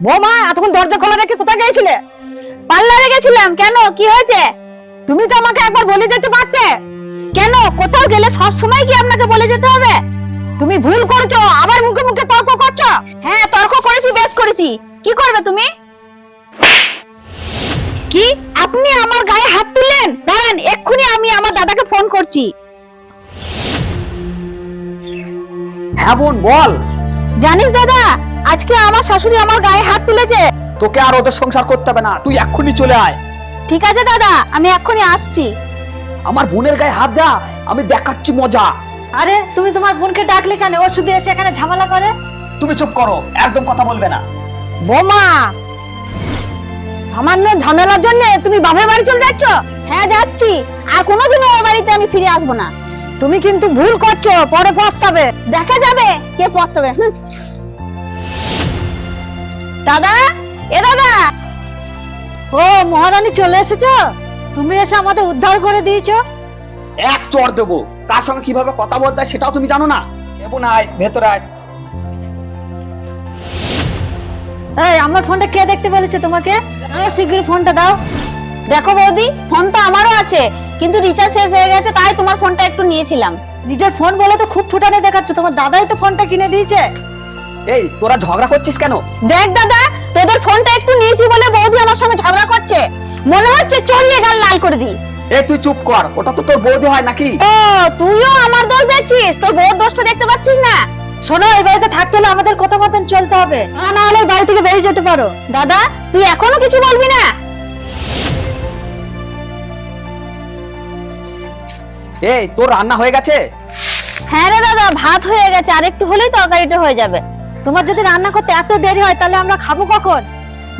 বৌমা, এতক্ষণ দরজা খোলা রেখে কোথায় গিয়েছিলে? পার্লারে গেছিলাম। কেন, কি হয়েছে? তুমি তো আমাকে একবার বলে যেতে পারতে। কেন, কোথাও গেলে সব সময় কি আপনাকে বলে যেতে হবে? তুমি ভুল করছো, আবার মুখে মুখে তর্ক করছো। হ্যাঁ, তর্ক করেছি, বেশ করেছি। কি করবে তুমি? কি, আপনি আমার গায়ে হাত তুললেন? দাঁড়ান, এক্ষুনি আমি আমার দাদাকে ফোন করছি। হ্যাঁ বোন, বল। জানিস দাদা, আজকে আমার শাশুড়ি আমার গায়ে হাত তুলেছে। তোকে আর ওদের সংসার করতে হবে না, তুই এক্ষুনি চলে আয়। ঠিক আছে দাদা, আমি এক্ষুনি আসছি। আমার বোনের গায়ে হাত দেয়া, আমি দেখাচ্ছি মজা। আরে, তুমি তোমার বোনকে ডাকলে কেন? ও শুধু এসে এখানে ঝামেলা করে। তুমি চুপ করো, একদম কথা বলবে না। বোমা, সামান্য ঝামেলার জন্য তুমি বাপের বাড়ি চলে যাচ্ছ? হ্যাঁ, যাচ্ছি। আর কোনোদিনও ওর বাড়িতে আমি ফিরে আসবো না। তুমি কিন্তু ভুল করছো, পরে পস্তাবে। দেখা যাবে কে পস্তাবে। দাদা, এ দাদা। ও মহারানী, চলে এসেছো? তুমি এসে আমাদের উদ্ধার করে দিয়েছো। এক চড় দেবো, কার সঙ্গে কিভাবে কথা বলতে হয় সেটাও তুমি জানো না। এবো না, আয় ভেতরে আয়। এই, আমার ফোনটা কে দেখতে বলেছে তোমাকে? দাও, শীঘ্রই ফোনটা দাও। দেখো বৌদি, ফোন তো আমারও আছে, কিন্তু রিচার্জ শেষ হয়ে গেছে, তাই তোমার ফোনটা একটু নিয়েছিলাম। নিজের ফোন বলে তো খুব ফুটানে দেখাচ্ছ, তোমার দাদাই তো ফোনটা কিনে দিয়েছে। এই, তোরা ঝগড়া করছিস কেন? দেখ দাদা, তোদের ফোনটা একটু নিয়েছি বলে বৌদি আমার সঙ্গে ঝগড়া করছে। মনে হচ্ছে চড়িয়ে গাল লাল করে দি। এই তুই চুপ কর, ওটা তো তোর বৌদি হয় নাকি? ও, তুইও আমার দোষ দেখছিস? তোর বউর দোষটা দেখতে পাচ্ছিস না? শোনো, এই বাড়িতে থাকতে হলে আমাদের কথা মতন চলতে হবে, তা না হলে বাড়ি থেকে বেরিয়ে যেতে পারো। দাদা, তুই এখনো কিছু বলবি না? এই, তোর রান্না হয়ে গেছে? হ্যাঁ রে দাদা, ভাত হয়ে গেছে, আর একটু হলেই তরকারিটা হয়ে যাবে। তোমার যদি রান্না করতে এত দেরি হয়, তাহলে আমরা খাবো কখন?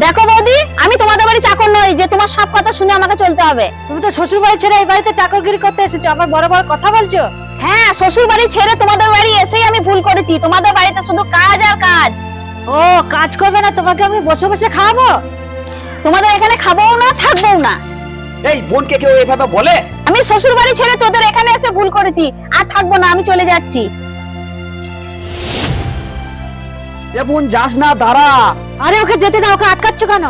দেখো বৌদি, আমি তোমাদের বাড়ি চাকর নই যে তোমার সব কথা শুনে আমাকে চলতে হবে। তুমি তো শ্বশুর বাড়ি ছেড়ে এই বাড়িতে চাকরগিরি করতে এসেছো, আবার বড় বড় কথা বলছো। হ্যাঁ, শ্বশুর বাড়ি ছেড়ে তোমাদের বাড়ি এসেই আমি ভুল করেছি। তোমাদের বাড়িতে শুধু কাজ আর কাজ। ও, কাজ করবে না? তোমাকে আমি বসে বসে খাওয়াবো? তোমাদের এখানে খাবোও না, থাকবোও না। এই, বোনকে কেউ এভাবে বলে? আমি শ্বশুর বাড়ি ছেড়ে তোদের এখানে এসে ভুল করেছি, আর থাকবো না, আমি চলে যাচ্ছি। এ বোন, যাস না, দাঁড়া। আরে, ওকে যেতে দাও, ওকে আটকাচ্ছ কেন?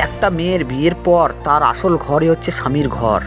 একটা মেয়ের বিয়ের পর তার আসল ঘরই হচ্ছে স্বামীর ঘর।